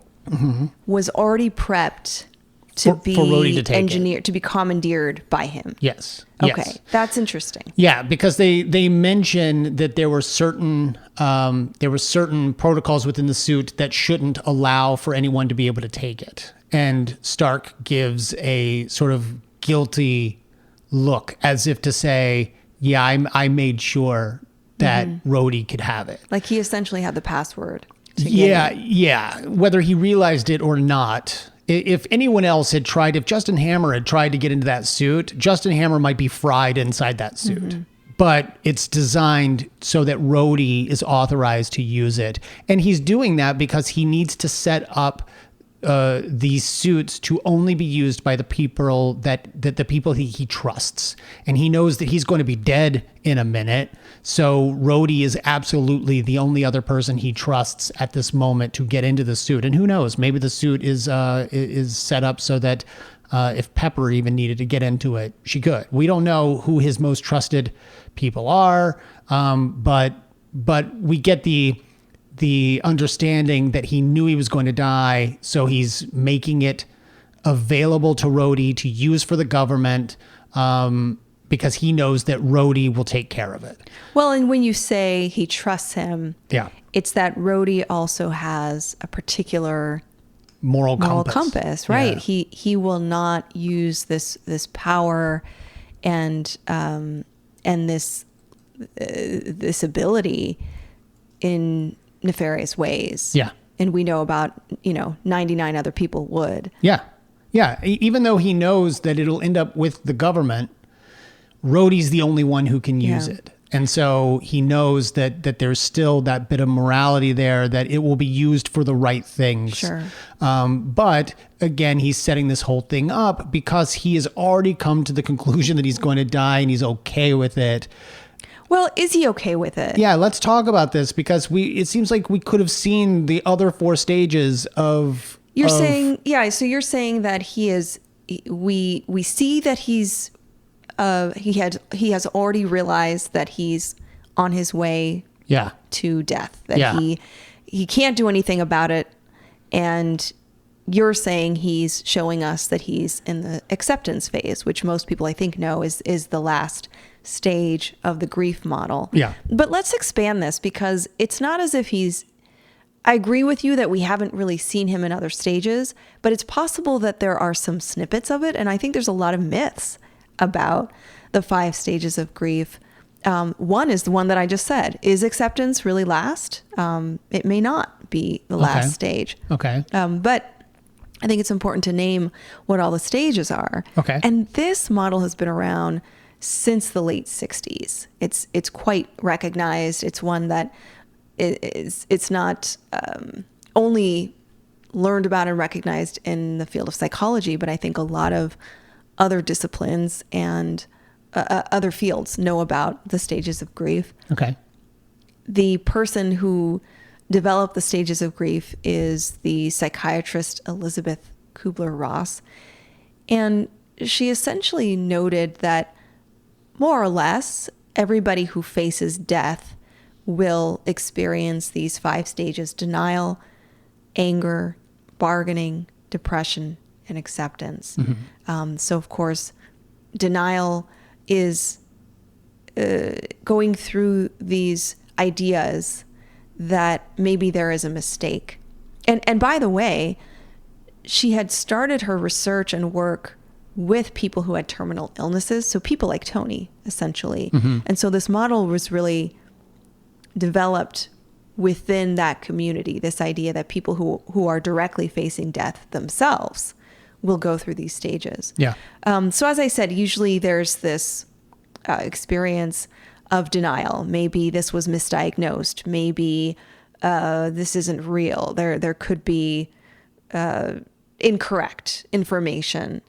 was already prepped to For Rhodey be to take engineered, to be commandeered by him. Yes. Okay, Yes. that's interesting. Yeah, because they mention that there were certain protocols within the suit that shouldn't allow for anyone to be able to take it. And Stark gives a sort of guilty look, as if to say, "Yeah, I made sure that Rhodey could have it." Like he essentially had the password to get in. Yeah. Whether he realized it or not. If anyone else had tried, if Justin Hammer had tried to get into that suit, Justin Hammer might be fried inside that suit. But it's designed so that Rhodey is authorized to use it. And he's doing that because he needs to set up these suits to only be used by the people that the people he trusts. And he knows that he's going to be dead in a minute. So Rhodey is absolutely the only other person he trusts at this moment to get into the suit. And who knows, maybe the suit is set up so that if Pepper even needed to get into it, she could. We don't know who his most trusted people are, but we get the understanding that he knew he was going to die, so he's making it available to Rhodey to use for the government, because he knows that Rhodey will take care of it. Well, and when you say he trusts him, Yeah. it's that Rhodey also has a particular Moral compass, right? Yeah. He will not use this power and this ability in nefarious ways. Yeah. And we know about 99 other people would. Yeah. Even though he knows that it'll end up with the government, Rhodey's the only one who can use Yeah. it. And so he knows that there's still that bit of morality there, that it will be used for the right things. Sure. But again, he's setting this whole thing up because he has already come to the conclusion that he's going to die and he's okay with it. Well, is he okay with it? Yeah, let's talk about this, because it seems like we could have seen the other 4 stages of... You're saying that he is, we see that he's, he has already realized that he's on his way Yeah. to death, that Yeah. he can't do anything about it. And you're saying he's showing us that he's in the acceptance phase, which most people I think know is the last stage of the grief model. Yeah. But let's expand this, because it's not as if I agree with you that we haven't really seen him in other stages, but it's possible that there are some snippets of it. And I think there's a lot of myths about the 5 stages of grief. One is the one that I just said. Is acceptance really last? It may not be the last stage. Okay. But I think it's important to name what all the stages are. Okay. And this model has been around since the late 60s. It's quite recognized. It's one that it's not only learned about and recognized in the field of psychology, but I think a lot of other disciplines and other fields know about the stages of grief. Okay. The person who developed the stages of grief is the psychiatrist Elizabeth Kubler-Ross. And she essentially noted that more or less everybody who faces death will experience these 5 stages: denial, anger, bargaining, depression, and acceptance. So of course, denial is going through these ideas that maybe there is a mistake. And by the way, she had started her research and work with people who had terminal illnesses, so people like Tony, essentially. And so this model was really developed within that community, this idea that people who are directly facing death themselves will go through these stages. Yeah. So as I said, usually there's this experience of denial. Maybe this was misdiagnosed. Maybe this isn't real. There could be incorrect information,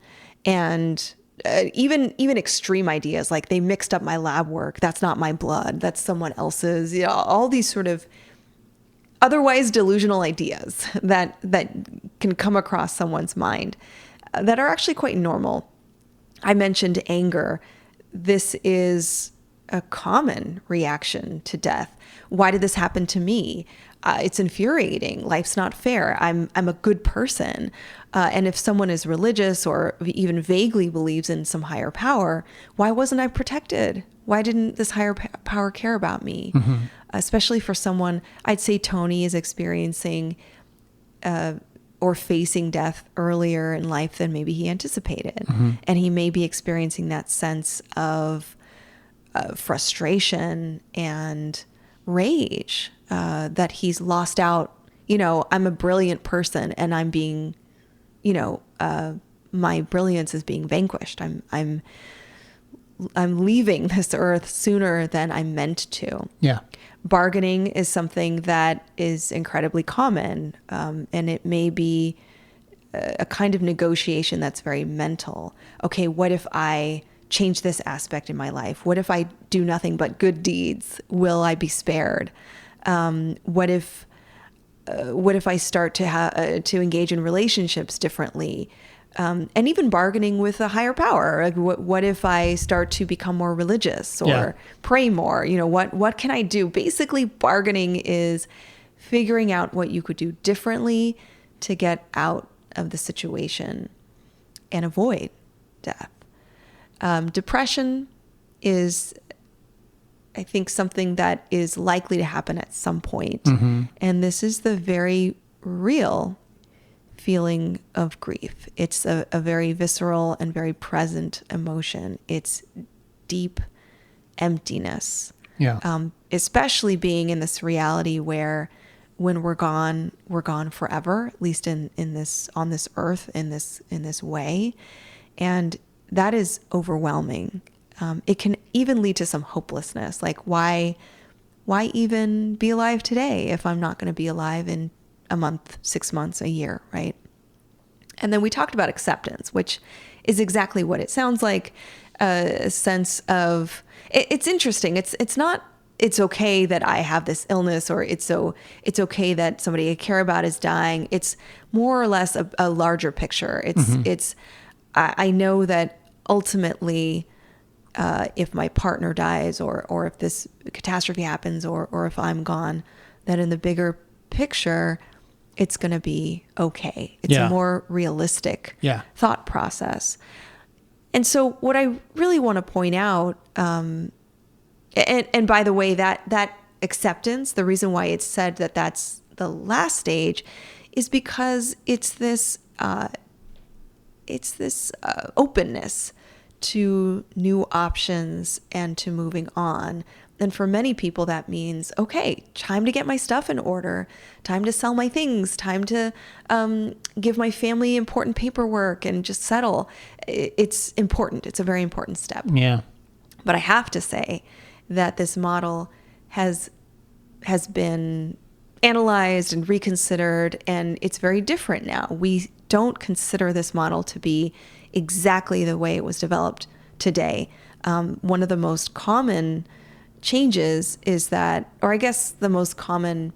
and even extreme ideas like they mixed up my lab work. That's not my blood. That's someone else's. You know, all these sort of otherwise delusional ideas that can come across someone's mind that are actually quite normal. I mentioned anger. This is a common reaction to death. Why did this happen to me? It's infuriating. Life's not fair. I'm a good person. And if someone is religious or even vaguely believes in some higher power, why wasn't I protected? Why didn't this higher power care about me? Especially for someone, I'd say Tony is experiencing or facing death earlier in life than maybe he anticipated. And he may be experiencing that sense of frustration and rage that he's lost out. You know, I'm a brilliant person and I'm being, my brilliance is being vanquished. I'm leaving this earth sooner than I'm meant to. Yeah. Bargaining is something that is incredibly common, and it may be a kind of negotiation that's very mental. Okay, what if I change this aspect in my life? What if I do nothing but good deeds? Will I be spared? What if I start to engage in relationships differently? And even bargaining with a higher power. Like what if I start to become more religious or pray more? You know, what can I do? Basically, bargaining is figuring out what you could do differently to get out of the situation and avoid death. Depression is, I think, something that is likely to happen at some point. And this is the very real feeling of grief. It's a very visceral and very present emotion. It's deep emptiness. Yeah. Especially being in this reality where when we're gone forever, at least on this earth, in this way. And that is overwhelming. It can even lead to some hopelessness. Like why even be alive today if I'm not going to be alive in a month, 6 months, a year, right? And then we talked about acceptance, which is exactly what it sounds like, a sense of, it's interesting. It's not, it's okay that I have this illness, or it's okay that somebody I care about is dying. It's more or less a larger picture. I know that ultimately, if my partner dies or if this catastrophe happens or if I'm gone, that in the bigger picture, it's going to be okay. It's a more realistic thought process. And so what I really want to point out, and by the way, that acceptance, the reason why it's said that that's the last stage is because it's this openness to new options and to moving on. And for many people, that means, okay, time to get my stuff in order, time to sell my things, time to give my family important paperwork and just settle. It's important. It's a very important step. Yeah. But I have to say that this model has been analyzed and reconsidered, and it's very different now. We don't consider this model to be exactly the way it was developed today. One of the most common changes is that, or I guess the most common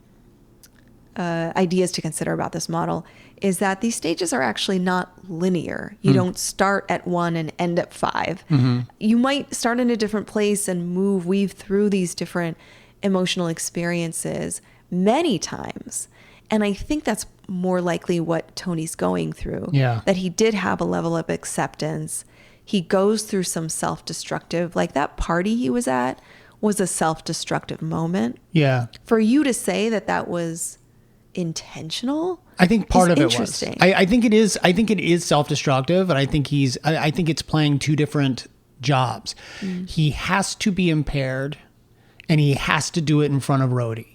ideas to consider about this model is that these stages are actually not linear. You don't start at 1 and end at 5. You might start in a different place and weave through these different emotional experiences many times. And I think that's more likely what Tony's going through. Yeah. That he did have a level of acceptance. He goes through some self-destructive, like that party he was at was a self-destructive moment. Yeah. For you to say that that was intentional, I think part of it was. interesting. I think it is. I think it is self-destructive, and I think I think it's playing two different jobs. He has to be impaired, and he has to do it in front of Rhodey.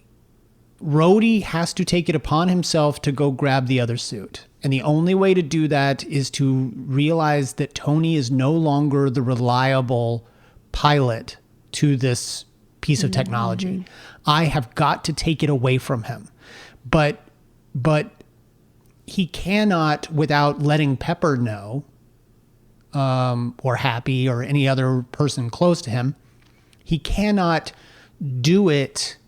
Rhodey has to take it upon himself to go grab the other suit, and the only way to do that is to realize that Tony is no longer the reliable pilot to this piece of technology. I have got to take it away from him. But he cannot, without letting Pepper know, or Happy or any other person close to him, he cannot do it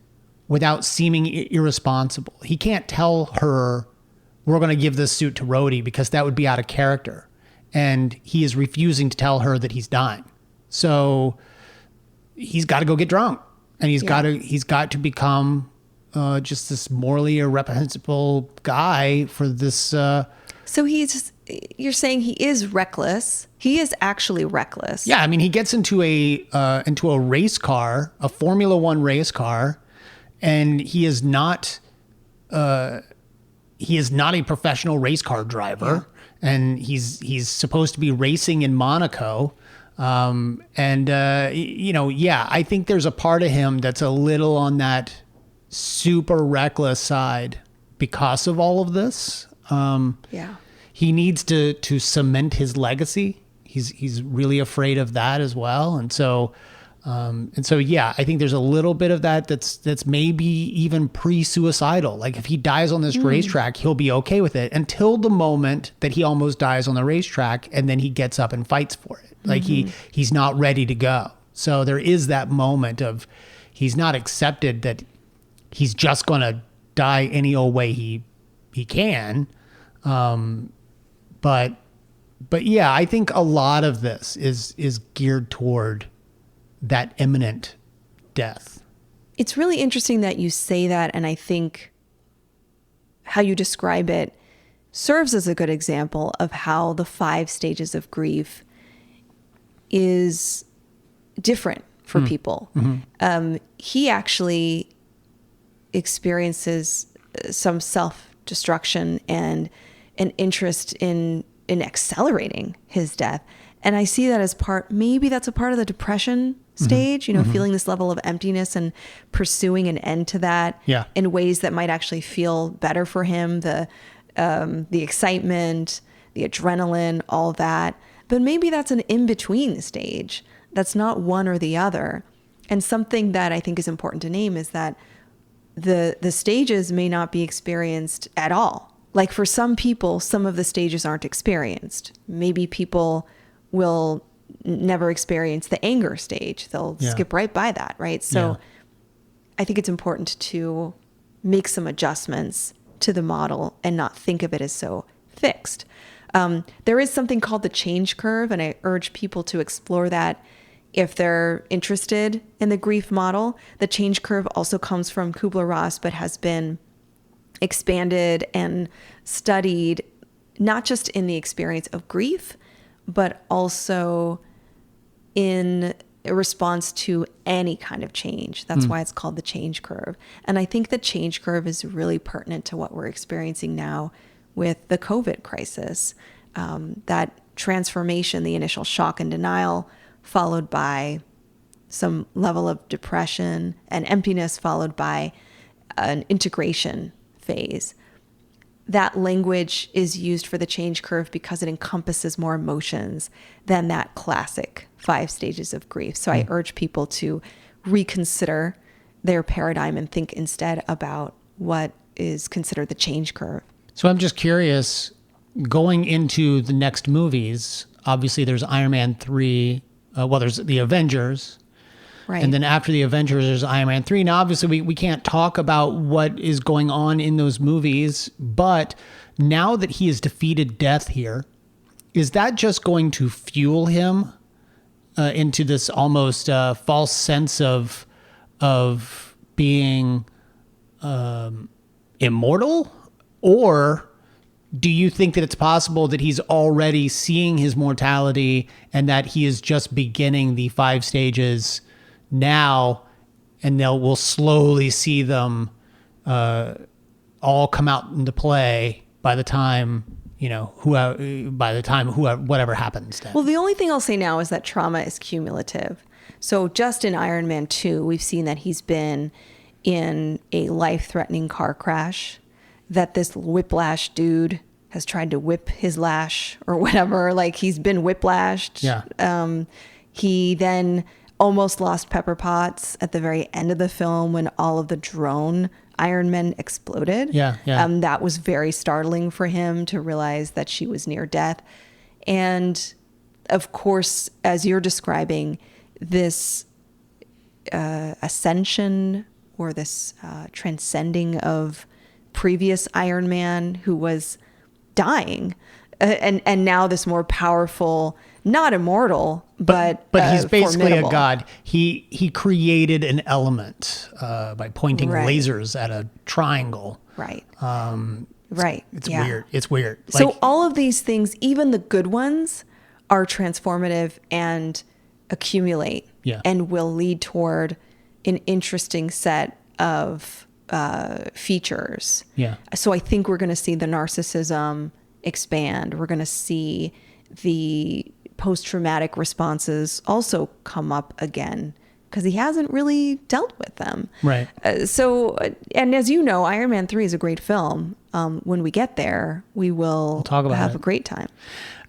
without seeming irresponsible. He can't tell her, we're going to give this suit to Rhodey, because that would be out of character. And he is refusing to tell her that he's dying. So he's got to go get drunk, and he's got to become just this morally irreprehensible guy for this. So you're saying he is reckless. He is actually reckless. Yeah, I mean, he gets into a race car, a Formula One race car, and he is not a professional race car driver, and he's supposed to be racing in Monaco. I think there's a part of him that's a little on that super reckless side because of all of this. He needs to cement his legacy. He's really afraid of that as well. And so I think there's a little bit of that that's maybe even pre-suicidal. Like if he dies on this racetrack, he'll be okay with it until the moment that he almost dies on the racetrack, and then he gets up and fights for it. Like he's not ready to go. So there is that moment of he's not accepted that he's just going to die any old way he can. But yeah, I think a lot of this is geared toward that imminent death. It's really interesting that you say that, and I think how you describe it serves as a good example of how the 5 stages of grief is different for people. He actually experiences some self-destruction and an interest in accelerating his death. And I see that as maybe that's a part of the depression stage, feeling this level of emptiness and pursuing an end to that in ways that might actually feel better for him. The excitement, the adrenaline, all that. But maybe that's an in-between stage. That's not one or the other. And something that I think is important to name is that the stages may not be experienced at all. Like for some people, some of the stages aren't experienced. Maybe people will never experience the anger stage. They'll skip right by that, right? So I think it's important to make some adjustments to the model and not think of it as so fixed. There is something called the change curve, and I urge people to explore that if they're interested in the grief model. The change curve also comes from Kubler-Ross, but has been expanded and studied not just in the experience of grief, but also in a response to any kind of change. That's why it's called the change curve. And I think the change curve is really pertinent to what we're experiencing now with the COVID crisis. That transformation, the initial shock and denial, followed by some level of depression and emptiness, followed by an integration phase. that language is used for the change curve because it encompasses more emotions than that classic 5 stages of grief. So I urge people to reconsider their paradigm and think instead about what is considered the change curve. So I'm just curious, going into the next movies, obviously there's Iron Man 3, there's the Avengers. Right. And then after the Avengers, there's Iron Man 3. Now, obviously, we can't talk about what is going on in those movies, but now that he has defeated death here, is that just going to fuel him into this almost false sense of being immortal? Or do you think that it's possible that he's already seeing his mortality and that he is just beginning the 5 stages now, and we'll slowly see them all come out into play by the time, whatever happens then? Well, the only thing I'll say now is that trauma is cumulative. So just in Iron Man 2, we've seen that he's been in a life-threatening car crash, that this whiplash dude has tried to whip his lash or whatever, like he's been whiplashed. Yeah. He then almost lost Pepper Potts at the very end of the film when all of the drone Iron Men exploded. Yeah. That was very startling for him to realize that she was near death. And of course, as you're describing, this ascension or this transcending of previous Iron Man who was dying, and now this more powerful, not immortal, but he's basically formidable. a god. He created an element by pointing lasers at a triangle. Right. It's weird. It's weird. So all of these things, even the good ones, are transformative and accumulate and will lead toward an interesting set of features. Yeah. So I think we're going to see the narcissism expand. We're going to see the post-traumatic responses also come up again because he hasn't really dealt with them. Right. And as you know, Iron Man 3 is a great film. When we get there, we'll talk about have it. a great time.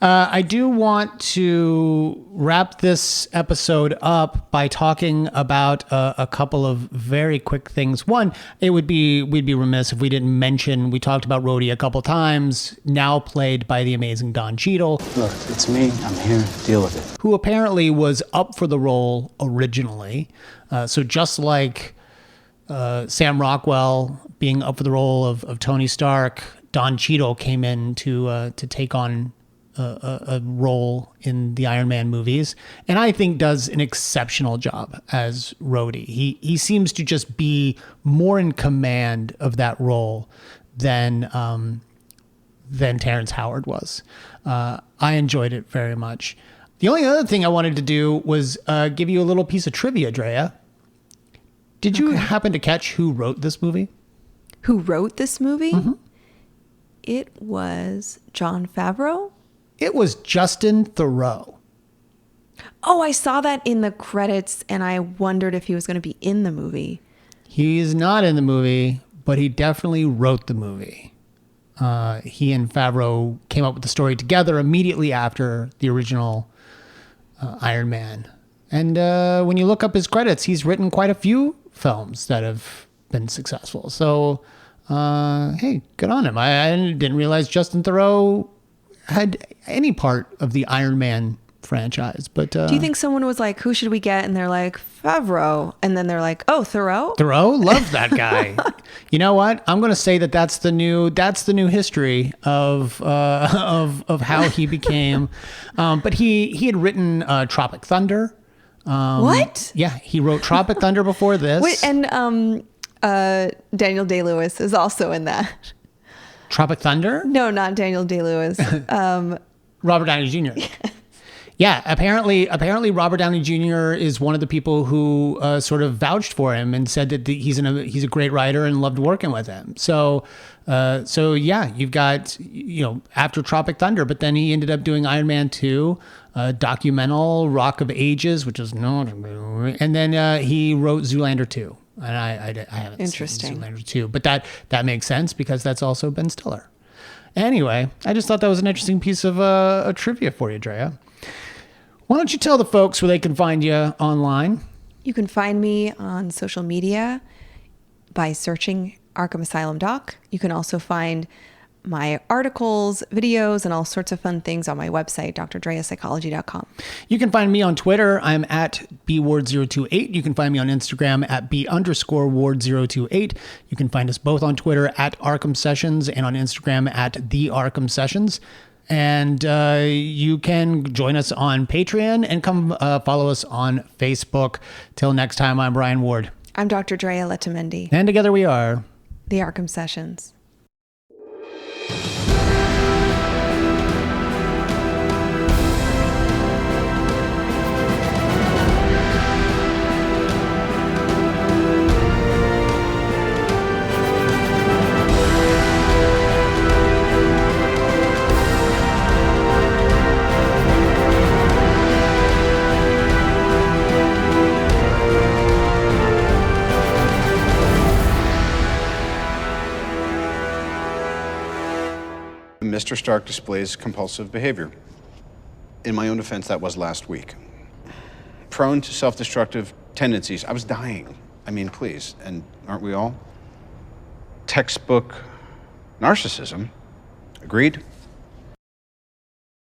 I do want to wrap this episode up by talking about a couple of very quick things. One, we'd be remiss if we didn't mention, we talked about Rhodey a couple times, now played by the amazing Don Cheadle. Look, it's me. I'm here to deal with it. Who apparently was up for the role originally. So just like Sam Rockwell being up for the role of Tony Stark, Don Cheadle came in to take on a role in the Iron Man movies, and I think does an exceptional job as Rhodey. He seems to just be more in command of that role than Terrence Howard was. I enjoyed it very much. The only other thing I wanted to do was give you a little piece of trivia, Drea. Did you happen to catch who wrote this movie? Who wrote this movie? Mm-hmm. It was Jon Favreau. It was Justin Theroux. Oh, I saw that in the credits, and I wondered if he was going to be in the movie. He's not in the movie, but he definitely wrote the movie. He and Favreau came up with the story together immediately after the original Iron Man. And when you look up his credits, he's written quite a few films that have been successful. So, hey, good on him. I didn't realize Justin Theroux had any part of the Iron Man franchise. But do you think someone was like, who should we get? And they're like, Favreau. And then they're like, oh, Theroux? Theroux? Love that guy. You know what? I'm going to say that's the new history of how he became. But he had written Tropic Thunder. What? Yeah, he wrote Tropic Thunder before this. Wait, and Daniel Day-Lewis is also in that. Tropic Thunder? No, not Daniel Day-Lewis. Robert Downey Jr. Yeah, apparently Robert Downey Jr. is one of the people who sort of vouched for him and said that he's a great writer and loved working with him. So yeah, you've got, after Tropic Thunder, but then he ended up doing Iron Man 2, documental Rock of Ages, which is not a movie, and then he wrote Zoolander 2. And I haven't seen Zoolander 2, but that makes sense because that's also Ben Stiller. Anyway, I just thought that was an interesting piece of a trivia for you, Drea. Why don't you tell the folks where they can find you online? You can find me on social media by searching Arkham Asylum Doc. You can also find my articles, videos, and all sorts of fun things on my website, drdreapsychology.com. You can find me on Twitter. I'm at bward028. You can find me on Instagram at b_ward028. You can find us both on Twitter at Arkham Sessions and on Instagram at the Arkham Sessions. And you can join us on Patreon and come follow us on Facebook. Till next time, I'm Brian Ward. I'm Dr. Drea Letamendi. And together we are The Arkham Sessions. Mr. Stark displays compulsive behavior. In my own defense, that was last week. Prone to self-destructive tendencies. I was dying. I mean, please, and aren't we all? Textbook narcissism. Agreed?